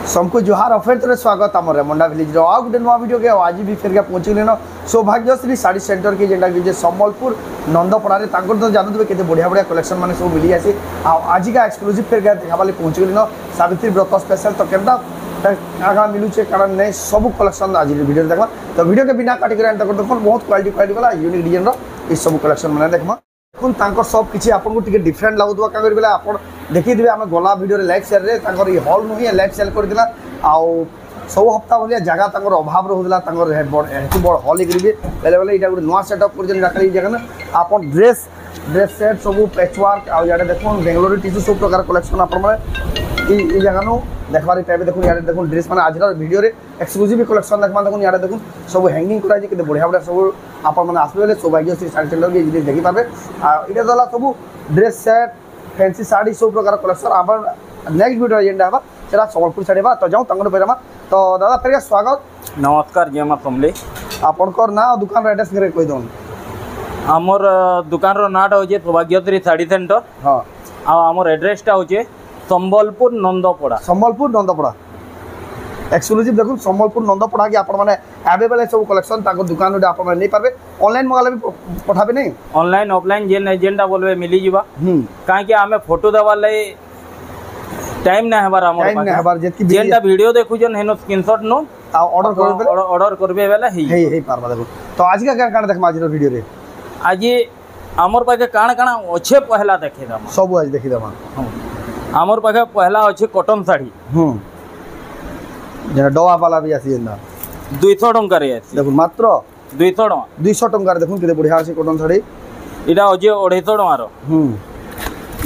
सबको जोहार अफेर तरह स्वागत आम रेमुंडा विलेज आ गोटे नुआ वीडियो के आज भी फेर के पहुँचले न सौभाग्यश्री साड़ी सेंटर के जेनटा कि संबलपुर नंदपड़ा तो जानते केते बढ़िया बढ़िया कलेक्शन मैंने सब मिली आसी आज का एक्सक्लूसिव फेर के देखा पहुँचले न सावित्री व्रत स्पेशल तो केनता क्या मिलूचे कारण नहीं सब कलेक्शन आज वीडियो देखा तो वीडियो के बिना काटिक देख बहुत क्वालिटी वाला यूनिक डिजाइन ये सब कलेक्शन मैंने देखा देखो सब किसी आपको डिफरेंट लगुवा क्या करेंगे आप देखिए आम गला वीडियो लाइव सेल रे हल नुहे लाइव सेल करता सब हप्ताह भाया जगह अभाव रोला बड़ हल करेंगे बेले बेले यहाँ गोटे नुआ सेटअप कर आप ड्रेस ड्रेस सेट सब पैचवर्क आड़े देख बेंगलोर टीचू सब प्रकार कलेक्शन आप जगह देखबार पाइबे देखो यहाँ देखो ड्रेस मैंने आज वीडियो एक्सक्लूसिव कलेक्शन देखा देखो यहाँ देखो सब हैंगिंग कराई के बढ़िया बढ़िया सब आप आसबे सौभाग्यश्री साड़ी सेंटर के जिन देखिपारे ये तो सब ड्रेस सेट फैंसी साड़ी सब प्रकार कलेक्शन आप नेक्स्ट वीडियो जेनटा है सेटा संबलपुर साड़ी तो जाऊँ तंग पैरमा तो दादा फेर स्वागत नमस्कार जय मां समले आपनकर ना दुकान एड्रेस करे कहि दोन आमर दुकान रो नाटा होजे सौभाग्यश्री साड़ी सेंटर हां आ आमर एड्रेस टा होजे संबलपुर नंदपड़ा एक्सक्लूसिव देखो संबलपुर नंदपड़ा की आप अवेलेबल सब कलेक्शन दुकान आप नहीं पारे ऑनलाइन मंगाले भी पठाबे नहीं ऑनलाइन ऑफलाइन जेनटा बोलबे मिली जीवा काहे कि आमे फोटो देवा लई टाइम ना हेबार हमर जेनटा वीडियो देखु जन हेनो स्क्रीनशॉट नो ऑर्डर करबे वाला हे पारबा देखो तो आज का काण देखमा आज वीडियो रे आज हमर पाके काण काण अच्छे पहला देखे दम सब आज देखि दमा हमर पाके पहला अच्छे कॉटन साड़ी जेना डवा वाला भी आसी जेना 200 टंका रे आसी देखो मात्र 200 टंका रे देखो केते बढ़िया आसी कॉटन साड़ी इडा होजे 250 टंका रो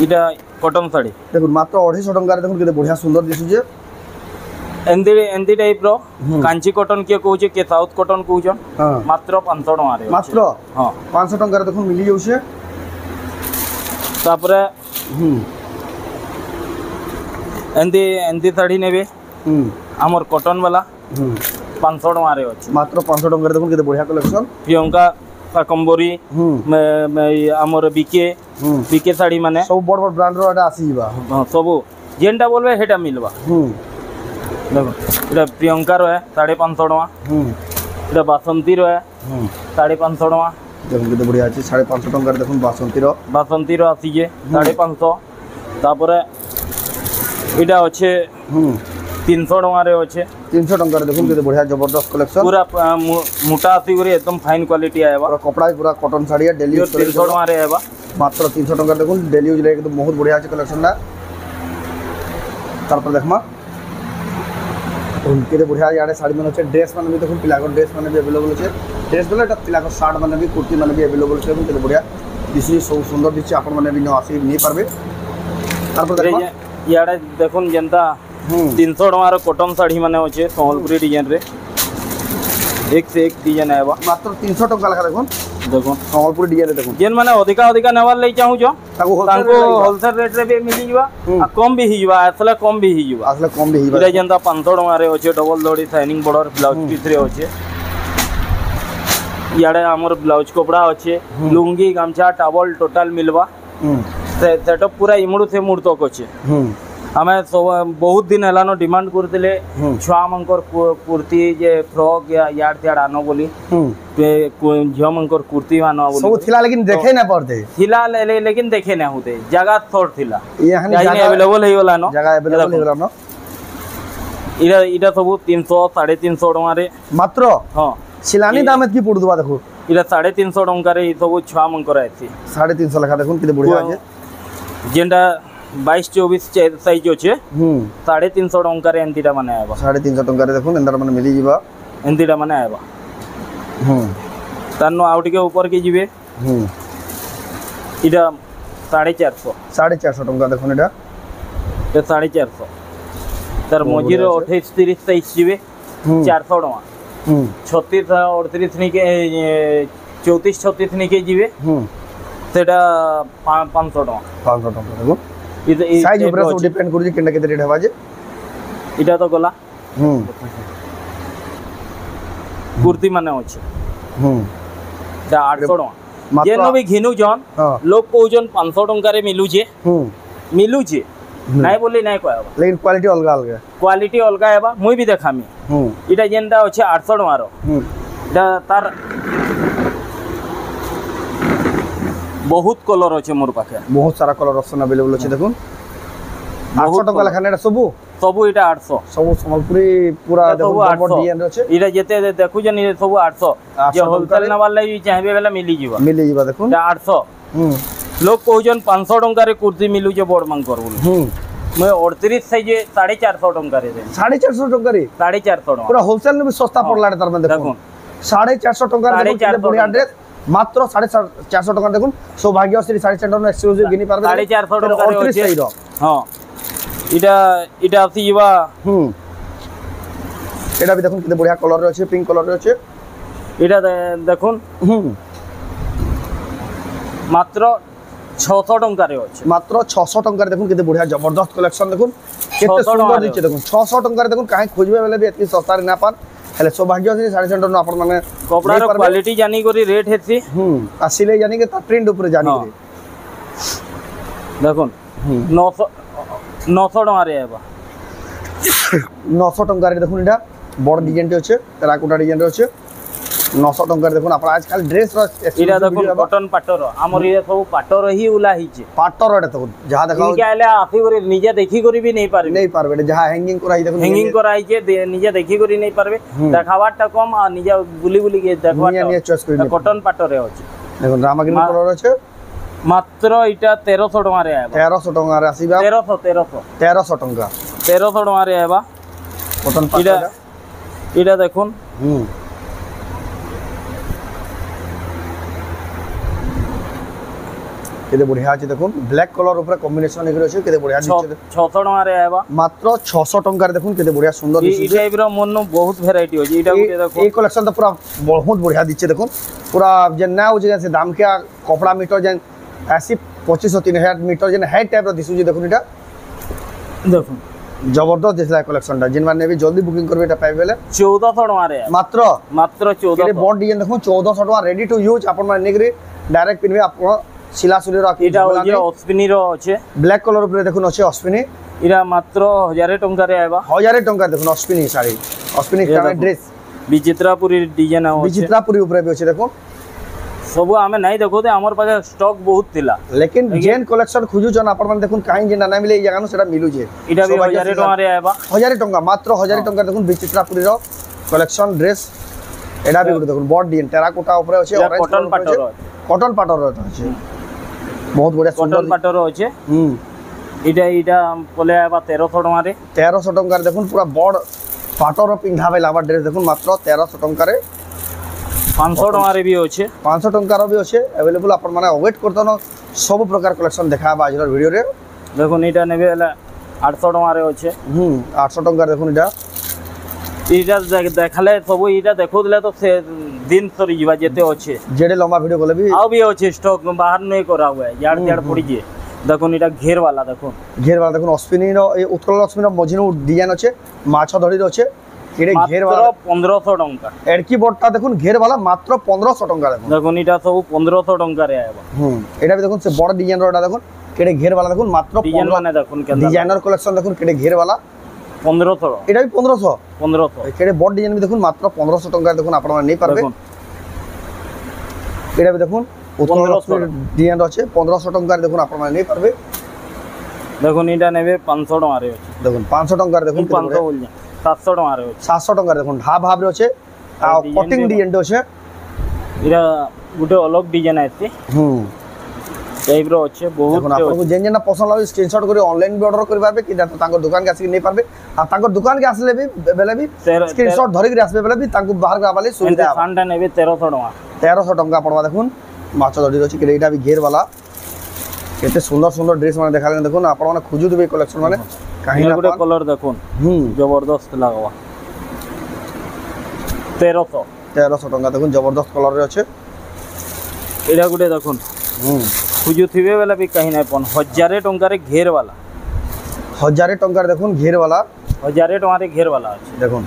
इडा कॉटन साड़ी देखो मात्र 250 टंका रे देखो केते बढ़िया सुंदर दिसु जे एंदी टाइप रो कांची कॉटन के कहू के साउथ कॉटन कहू मात्र 500 टंका रे मात्र हां 500 टंका रे देखो मिली जाउ से तापरे एंदी साड़ी नेबे आमर कॉटन वाला 500 टंका रे अछि मात्र 500 टंका रे देखो केते बढ़िया कलेक्शन प्रियंका काकम्बरी आमर बीके साड़ी माने सब बड़ बड़ ब्रांड रो एटा आसी बा हां सब जेनटा बोलबे हेटा मिलबा देखो एटा प्रियंका रो है 550 टंका एटा बासंती रो है 550 टंका देखो केते बढ़िया अछि 550 टंका रे देखो बासंती रो आसी जे 550 तापरे एटा अच्छे 300 टंका रे अच्छे 300 टंका रे देखो केते बढ़िया जबरदस्त कलेक्शन पूरा मोटा आसी करे एकदम फाइन क्वालिटी आएबा और कपड़ा पूरा कॉटन साड़ी है डेली यूज 300 टंका रे आएबा मात्र 300 टंका देखो डेली यूज रे एकदम बहुत बढ़िया আছে कलेक्शन ना तार पर देखमा केते बढ़िया याडे साड़ी मन আছে ड्रेस मन भी देखो पिला को ड्रेस मन भी अवेलेबल আছে ड्रेस बोले एटा पिला को शर्ट मन भी कुर्ती मन भी अवेलेबल আছে केते बढ़िया दिसी सब सुंदर दिसी आपन मन भी न आसी नहीं पारबे तार पर देखमा याडे देखुन जनता 300 टंका कॉटन साड़ी माने होचे संबलपुरी डिजाइन रे एक से एक डिजाइन आएबा मात्र 300 टंका लगा देखुन संबलपुरी डिजाइन रे देखुन जेन माने अधिका नेवार लई चाहू जो ताको होलसेल रेट रे भी मिली जीवा आ कम भी हिजवा असला कम भी हिजवा इरे जनता 500 टंका रे होचे डबल दड़ी शाइनिंग बॉर्डर ब्लाउज पीस रे होचे याडे हमर ब्लाउज कपड़ा होचे लुंगी गामछा टॉवल टोटल मिलवा सेटअप पूरा इमुड़ से मुड़ तक अच्छे हमें सब बहुत दिन है डिमांड करते छुआ मंकर कुर्ती जे फ्रॉक या याड त्याड आनो बोली झियो मंकर कुर्ती आनो बोली सब थिला लेकिन देखे ना पड़ते थिला लेकिन देखे ना होते जगह थोड़ थिला यहां अवेलेबल हे वाला नो जगह अवेलेबल हे वाला नो इरा सब 300 350 टंका रे मात्र हां सिलानी दाम की पड़ुवा देखो इरा 350 टंका रे सब छुआ मंकर आथि 350 लखा देखो केते बढ़िया आहे जेंडा 22-24 साइज अच्छे 350 टंका रे एंतीटा माने आबा 350 टंका रे देखो एंदार माने मिली जीवा एंतीटा माने आबा तानो आउ टिके ऊपर के जीवे इडा 450 टंका देखो एटा ए 450 तर मोजीर 28 30 साइज जीवे 400 टंका 36 38 नि के 34 36 नि के जीवे सेटा 500 टंका देखो साइज ऊपर सब डिपेंड करू जे केनटा केते रेट हवा जे इटा तो गला कुर्ती माने अछि ता 800 टंका जेनो भी घिनु जन लोग कहू जन 500 टंका रे मिलु जे নাই বলি নাই কহবা लेकिन क्वालिटी अलग अलग क्वालिटी अलगा हेबा मुई भी देखामी इटा जेनटा अछि 800 टंकार इटा तार बहुत कलर अछि मोर पाखे बहुत सारा कलर ऑप्शन अवेलेबल अछि देखुन 800 टका लेखाने एटा सबु सबु इटा 800 सबु संबलपुरी पूरा देखो बड़ डिजाइन रे अछि इटा जेते देखु जन सबु 800 जे होलसेल नवार लागि चाहबे बेला मिली जीवा देखुन इटा 800 लोग कहजन 500 टंका रे कुर्ती मिलु जे बड़ मांग करबो मैं 38 साइज 450 टंका रे 450 टंका रे 450 टंका पूरा होलसेल में भी सस्ता पड़ला तार में देखो 450 टंका रे बढ़िया ड्रेस मात्र 450 टंका देखुन सौभाग्यश्री साड़ी सेंटर में एक्सक्लूसिव गिनी पारबे 450 टंका रे 38 साइज हां इटा इटा आसी जीवा एटा भी देखुन किते बढ़िया कलर रे अछि पिंक कलर रे अछि इटा देखुन मात्र 600 टंका रे अछि मात्र 600 टंका रे देखुन किते बढ़िया जबरदस्त कलेक्शन देखुन केते सुंदर दिचे देखुन 600 टंका रे देखुन काहे खोजबे बेले भी एतकी सस्ता रे ना पान हेले सौभाग्यश्री साड़ी सेंटर न अपन माने कपड़ा रो क्वालिटी जानी करी रेट हेसी आसिले जानी के त ट्रेंड ऊपर जानी करी देखुन 900 टंका रे आबा 900 टंका रे देखुन एटा बड़ डिजाइन टे अछि टेराकोटा डिजाइन रे अछि 900 टंका रे देखुन अपन आजकल ड्रेस रो इटा देखुन कॉटन पाटर हमर ये सब पाटर ही उला हिचे पाटर रे देखुन जहा देखाओ इनके आले आफी करे निजे देखि करी भी नहीं पारबे जहा हैंगिंग कराई देखुन हैंगिंग कराई के निजे देखि करी नहीं पारबे देखावाटा कम आ निजे बुली बुली के देखवाटा निजे चॉइस करी कॉटन पाटर रे अछि देखुन रामाग्रीन कलर अछि मात्र इटा 1300 टंका रे आबा 1300 टंका रे आसीबा 1300 टंका 1300 टंका रे आबा कॉटन पाटर इटा देखुन केते बढ़िया अछि देखुन ब्लैक कलर ऊपर कॉम्बिनेशन एकरे अछि केते बढ़िया दिचे 600 टंका रे आबा मात्र 600 टंका रे देखुन केते बढ़िया सुंदर दिचे ई टाइप रो मोन बहुत वैरायटी अछि इटा के देखो ए कलेक्शन तो पूरा बहुत बढ़िया दिचे देखुन पूरा जे ना हो जे दाम के कपड़ा मीटर जे ऐसी 2500-3000 मीटर जे है टाइप रो दिसु जे देखुन इटा देखुन जबरदस्त दिसला कलेक्शन टा जिन माने भी जल्दी बुकिंग करबे एटा पाइबे 1400 टंका रे मात्र 1400 के बॉड डिजाइन देखुन 1400 टंका रेडी टू यूज अपन माने नेगरी डायरेक्ट पिनबे अपन सिला सुली रखी इटा हो जे अश्विनी रो अछि ब्लैक कलर ऊपर देखुन अछि अश्विनी इरा मात्र 1000 टंका रे आबा 1000 टंका देखुन अश्विनी साड़ी अश्विनी का ड्रेस विचित्रापुरी डिजाइन हो विचित्रापुरी ऊपर भी अछि देखो सब आमे नहीं देखो दे हमर पाके स्टॉक बहुत थिला लेकिन जेन कलेक्शन खुजु जन अपन मन देखुन काहे जे ना मिले जगह सेटा मिलु जे इटा भी 1000 टंका रे आबा 1000 टंका मात्र 1000 टंका देखुन विचित्रापुरी रो कलेक्शन ड्रेस एडा भी देखुन बॉड डिजाइन टेराकोटा ऊपर अछि ऑरेंज कॉटन पाटर रो अछि बहुत बढ़िया कॉटन पाटर अछि इटा इटा पले आबा 1300 टंका रे 1300 टंका रे देखुन पूरा बॉड पाटर रो पिंधावे लावा ड्रेस देखुन मात्र 1300 टंका रे 500 टंका रे भी अछि 500 टंका रो भी अछि अवेलेबल अपन माने वेट करतो न सब प्रकार कलेक्शन देखाबा आज वीडियो रे देखुन इटा नेबे 800 टंका रे अछि 800 टंका देखुन इटा इटा देखले सब इटा देखोदले तो से दिन सरी जीवा जेते अछि जेडे लंबा वीडियो कोले भी आ भी अछि स्टॉक बाहर नहीं करा हुआ है यार यार पड़ी जे देखुन इटा घेर वाला देखुन अश्विनी रो ए उत्कल लक्ष्मी रो मझिनो डिजाइन अछि माछ धड़ी रो अछि केडे घेर वाला 1500 टंका एडकी बोर्डटा देखुन घेर वाला मात्र 1500 टंका देखुन इटा सब 1500 टंका रे आबा एटा भी देखुन से बड़ डिजाइन रोडा देखुन केडे घेर वाला देखुन मात्र डिजाइन माने देखुन के डिजाइनर कलेक्शन देखुन केडे घेर वाला 1500 एटा भी 1500 केडे बड़ डिजाइन भी देखुन मात्र 1500 टंका देखुन आपण माने नहीं पारबे एटा भी देखुन उत्कल लक्ष्मी डिजाइन रो अछि 1500 टंका देखुन आपण माने नहीं पारबे देखुन इटा नेबे 500 टंका रे अछि देखुन 500 टंका देखुन 500 बोल 700 टंका रे अछि 700 टंका देखुन ढा भाब रे अछि आ कटिंग डिजाइन रो अछि इरा गुटे अलग डिजाइन आछि टाइप रो अछि बहुत आपको जेन जेन पसंद लागे स्क्रीनशॉट करी ऑनलाइन भी ऑर्डर करबाबे कि तांको दुकान के आसी नहीं पारबे आ तांको दुकान के आसले भी बेले भी स्क्रीनशॉट धरि के आसबे बेले भी तांको बाहर के आबाले सुविधा है फांडा नेबे 1300 टंका पड़वा देखुन माछ धरि अछि कि एटा भी घेर वाला केते सुंदर सुंदर ड्रेस माने देखाले देखुन आपण माने खुजु देबे कलेक्शन माने काहे ना गुटे कलर देखुन जबरदस्त लागवा 1300 टंका देखुन जबरदस्त कलर रे अछि एटा गुटे देखुन खुजु थिबे वाला भी कहीं नहीं पन 1000 टंका रे घेर वाला 1000 टंका देखुन घेर वाला 1000 टंका रे घेर वाला अछि देखुन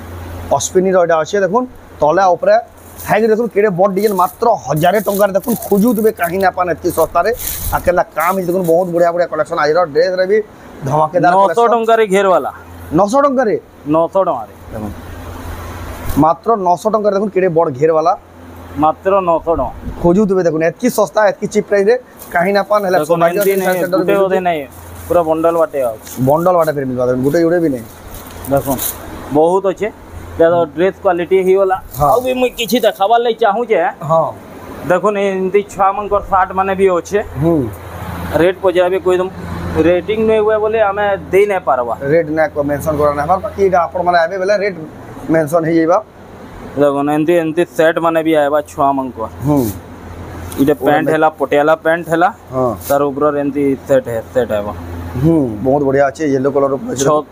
अश्विनी रो एटा अछि देखुन तले ऊपर हैग देखुन केडे बॉड डिजाइन मात्र 1000 टंका देखुन खुजु देबे कहीं ना पान एति सस्ता रे अकेला काम देखुन बहुत बढ़िया बढ़िया कलेक्शन आज रो ड्रेस रे भी धमाकेदार 900 टंका रे घेर वाला 900 टंका रे 900 टंका रे देखो मात्र 900 टंका देखो केडे बड़ घेर वाला मात्र 900 टंका खोजू तुबे देखो एतकी सस्ता एतकी चिप प्राइस रे काहे ना पान हला देखो गुटे ओदे नहीं पूरा बंडल बाटे आउछ बंडल वाटा फिर मिलबा गुटे गुटे भी नहीं देखो बहुत अच्छे ज्यादा ड्रेस क्वालिटी ही वाला हाँ। आ भी मुई किछि देखाबार ले चाहू जे हां देखो एंती छुआ मनकर शर्ट माने भी अच्छे रेट पजाबे कोई दम रेटिंग नहीं हुए बोले हमें दे नहीं पारवा रेट ना को मेंशन करना है बाकी एटा आपण माने आबे बेले रेट मेंशन हे जेबा देखो एंती एंती सेट माने भी आएबा छुआ मनकर इटे पैंट हैला पटियाला पैंट हैला हां तार ऊपर एंती सेट आएबा बहुत बढ़िया अच्छे येलो कलर रो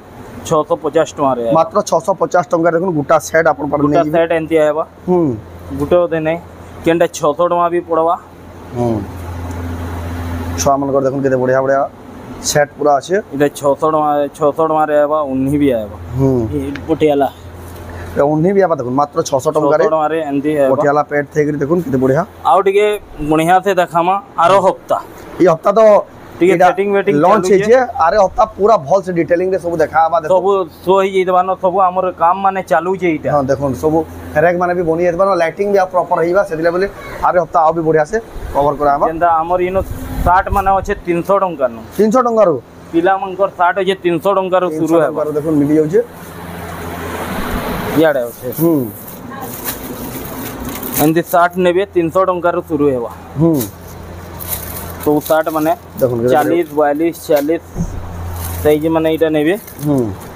650 टका रे मात्र 650 टंका देखो गुटा सेट आपण पर गुटा सेट एंती आएबा गुटे ओदे नहीं केनटा 600 टका भी पड़वा छुआ मन कर देखो केते बढ़िया बढ़िया सेट पूरा अच्छे इटे 600 टका रे आएबा उन्ही भी आएबा पटियाला उन्हीं भी आप देखो मात्र 600 टंका रे एंती पटियाला पेट थेकरी देखो केते बढ़िया आउ टिके बढ़िया से देखामा आरो हफ्ता ये हफ्ता तो टिके सेटिंग वेटिंग लॉन्च हे जे आरे हफ्ता पूरा भल से डिटेलिंग रे सब देखाबा देखो सब सो ही जेदबानो सब हमर काम माने चालू जे इटा हां देखो सब रैक माने भी बनी जेदबानो लाइटिंग भी प्रॉपर हेबा सेदिले बोले आरे हफ्ता आ भी बढ़िया से कवर कराबा जेंदा हमर इनो 60 माने अच्छे 300 टंका नो 300 टंका रो पिला मनकर 60 अच्छे 300 टंका रो शुरू है देखो मिली जाउ जे याडे अच्छे एंदी 60 नेबे 300 टंका रो शुरू हेबा तो 60 माने देखो 40 42 40 साइज माने इटा नेबे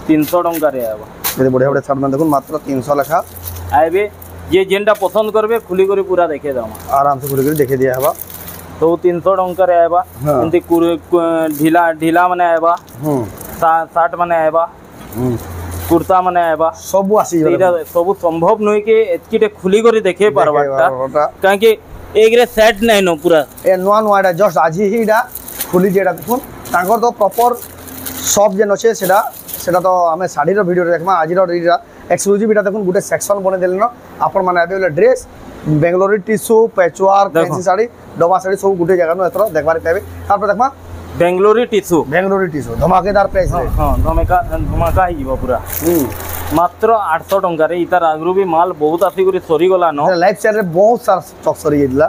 300 टंका रे आबा ये बढ़िया बढ़िया शर्ट में देखो मात्र 300 लेखा आबे जे जेंटा पसंद करबे खुली करी पूरा देखे दामा आराम से खुली कर देखे दिया हवा तो 300 टंका रे आबा एंती ढीला ढीला माने आबा 60 माने आबा कुर्ता माने आबा सब आसी एटा सब संभव नय के एतकीटे खुली करी देखे पारबाटा काहे कि एक रे सेट नहीं नो पूरा ए नवा नवा एटा जस्ट आज ही एटा खुली जेटा देखो तांकर तो प्रॉपर शॉप जेन अछि सेटा सेटा तो हमें साड़ी रो वीडियो रे देखमा आज रो एटा एक्सक्लूसिव एटा देखो गुटे सेक्शन बने देले न आपण माने आबे वाला dress Bangalori tissue patchwork fancy sari डबा साड़ी सब गुटे जगह न एतरो देखबार पाबे तापर देखमा बेंगलोरी टिश्यू धमाकेदार प्राइस रे हां धमाका ही जीवा पूरा मात्र 800 टंका रे इतार आगरू भी माल बहुत आसी करी सरी गला न लाइफ स्टाइल रे बहुत सारा स्टॉक सरी गेला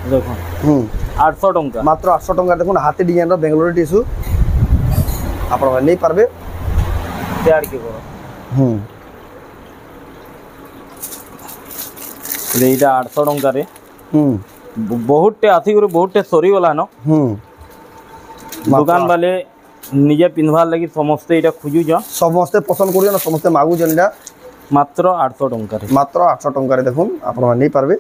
देखो 800 टंका मात्र 800 टंका देखो हाथी डिजाइन रो बेंगलोरी टिश्यू आपण नै पारबे तैयार के करो रेटा 800 टंका रे बहुत टे आसी करी बहुत टे सरी गला न दुकान वाले निजे पिन्हवार लगी समस्ते इटा खोजु जा समस्ते पसंद करियो ना समस्ते मागु जनिडा मात्र 800 टंका रे मात्र 800 टंका रे देखुन आपण नै पारबे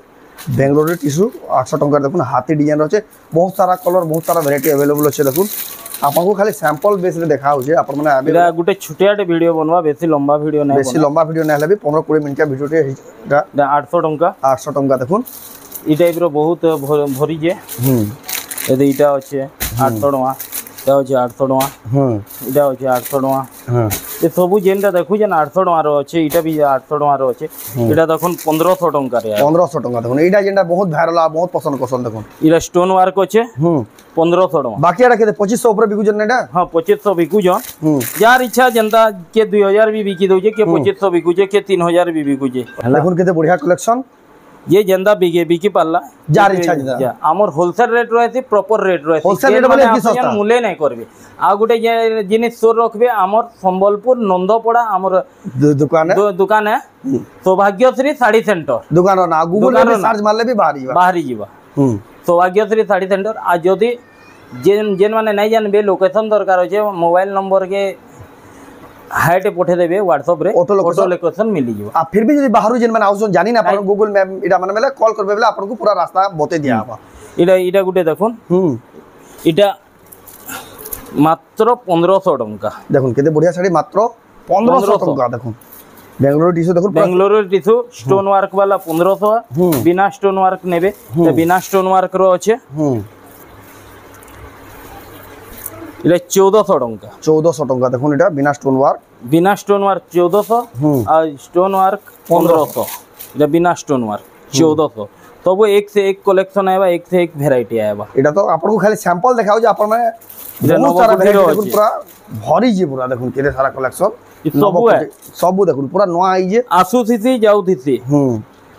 बेंगलोरी टिश्यू 800 टंका रे देखुन हाथी डिजाइन रचे बहुत सारा कलर बहुत सारा वैरायटी अवेलेबल अछि देखुन आपन को खाली सैंपल बेस रे देखा हो जे आपण माने आबे एटा गुटे छुटियाटे वीडियो बनवा बेसी लंबा वीडियो नै बेसी लंबा वीडियो नै हले भी 15 20 मिनिट का वीडियो टे एटा 800 टंका देखुन ई टाइप रो बहुत भरी जे एदे इटा अछि 800 टंका এটা হচ্ছে 800 টাকা এটা হচ্ছে 800 টাকা এ সবু যেটা দেখু যেন 800 টাকার আছে এটা বি 800 টাকার আছে এটা দেখুন 1500 টাকার আছে 1500 টাকা দেখুন এইটা যেটা বহুত ভাইরাল আর বহুত পছন্দ করছন দেখুন এটা স্টোন ওয়ার্ক আছে 1500 টাকা বাকি এটা কেতে 2500 উপরে বিকু জন এটা हां 2500 বিকু জন যার ইচ্ছা যেনতা কে 2000 বি বিকি দউছে কে 2500 বিকু যে কে 3000 বি বিকু যে দেখুন কেতে বঢ়িয়া কালেকশন ये जेंदा बिकी पाला जार इच्छा जेदा हमर होलसेल रेट रहती प्रॉपर रेट रहती होलसेल रेट बोले की सस्ता मूल्य नहीं करबे आ गुटे जिनिस स्टोर रखबे हमर संबलपुर नंदपड़ा हमर दुकान है सौभाग्यश्री साड़ी सेंटर दुकान ना गूगल में सर्च मारले भी बाहरी जीवा सौभाग्यश्री साड़ी सेंटर आ जदी जेन माने नहीं जानबे लोकेशन दरकार होचे मोबाइल नंबर के हाइट पठे देबे व्हाट्सएप रे ऑटो लोकेशन मिली जीव आ फिर भी यदि बाहरु जेन माने आउसन जानि ना अपन गूगल मैप इडा माने बेले कॉल करबे बेले आपन को पूरा रास्ता बते दिया हबा इडा गुटे देखुन इडा मात्र 1500 टंका देखुन केते बढ़िया साड़ी मात्र 1500 टंका देखुन बेंगलोर टिश्यू देखुन बेंगलोर टिश्यू स्टोन वर्क वाला 1500 बिना स्टोन वर्क नेबे त बिना स्टोन वर्क रो अछि इले 1400 टंका 1400 टंका देखुन एटा बिना स्टोन वर्क 1400 आ स्टोन वर्क 1500 इले बिना स्टोन वर्क 1400 सब एक से एक कलेक्शन आएबा एक से एक वैरायटी आएबा एटा तो आपन को खाली सैंपल देखाओ जे आपन माने बहुत सारा नवकुटीर देखुन अछि। पूरा भरी जे पूरा देखुन केते सारा कलेक्शन इ सबु है। सब देखुन पूरा नवा आई जे आसु थीसी जाउ थीसी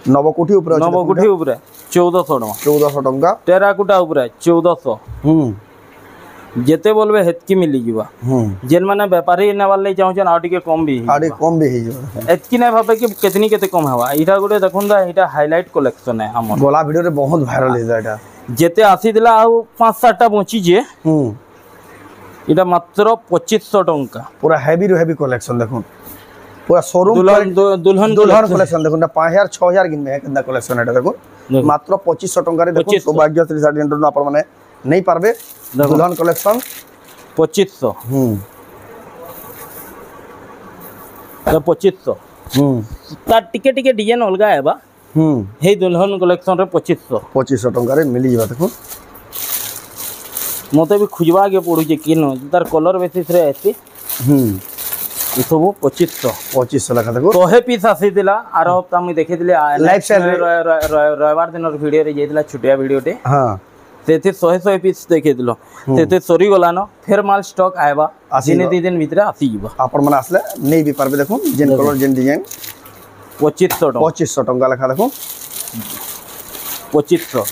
नवकोठी ऊपर अछि नवकुठी ऊपर 1400 टका 1400 टंका टेराकोटा ऊपर 1400 जेते बोलबे हेतकी मिली जीवा जेन माने व्यापारी नेवार ले चाहछन आ टिके कम भी आडे कम भी हे जो एतकी नै भाबे कि केतनी केते कम हवा इटा गुटे देखुन दा इटा हाइलाइट कलेक्शन है हमर गोला वीडियो रे बहुत वायरल हे जाटा जेते आसी दिला आ 5-7 टा बची जे इटा मात्र 2500 टंका पूरा हेवी रो हेवी कलेक्शन देखुन पूरा शोरूम दुल्हन दुल्हन कलेक्शन देखुन 5000 6000 गिन में केंदा कलेक्शन एटा देखो मात्र 2500 टंका रे देखो 2500 सौभाग्यश्री साडी सेंटर न आपण माने नहीं पारबे दुल्हन कलेक्शन 2500 2500 ता टिके टिके डिजाइन अलगा है बा हे दुल्हन कलेक्शन रे 2500 टंका रे मिली जाबा देखो मते भी खुजवा के पड़ू जे किनो तार कलर बेसिस रे आसी ई सब 2500 लखा देखो 100 पीस आसी दिला आर हफ्ता मुई देखि दिले लाइफ स्टाइल रविवार दिन वीडियो रे जेतिला छुटिया वीडियो टे हां तेते 100 पीस देखि दिलो तेते सरी गला न फिर माल स्टॉक आएबा दिने दी दिन भीतर आसी जीवा आपण मन आसले नहीं भी पारबे देखो जेन कलर जेन डिजाइन 2500 टंका लखा देखो 2500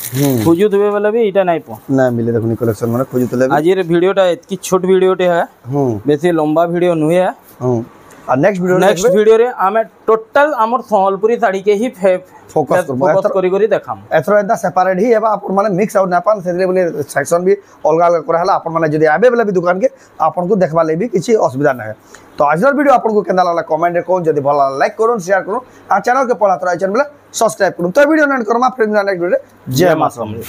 खोजु देबे वाला भी इटा नहीं पो ना मिले देखो कलेक्शन माने खोजुतले आज ये वीडियोटा इतकी छोट वीडियोटे है बेसी लंबा वीडियो नुहे है और नेक्स्ट वीडियो रे आमे टोटल हमर संबलपुरी साड़ी के ही फोकस करी देखाम एथरो एदा सेपरेट ही हेबा आपण माने मिक्स आउट नेपाल सेरे बोले सेक्शन भी अलग अलग करा हला आपण माने जदी आबे वाला भी दुकान के आपण को देखबा ले भी किछि असुविधा नै है तो आजर वीडियो आपण को केंदा लागला कमेंट रे कोन जदी भला लाइक करून शेयर करून आ चैनल के पळा तरा चैनल सब्सक्राइब करून तो video net Karma friend next video जय मां समरी।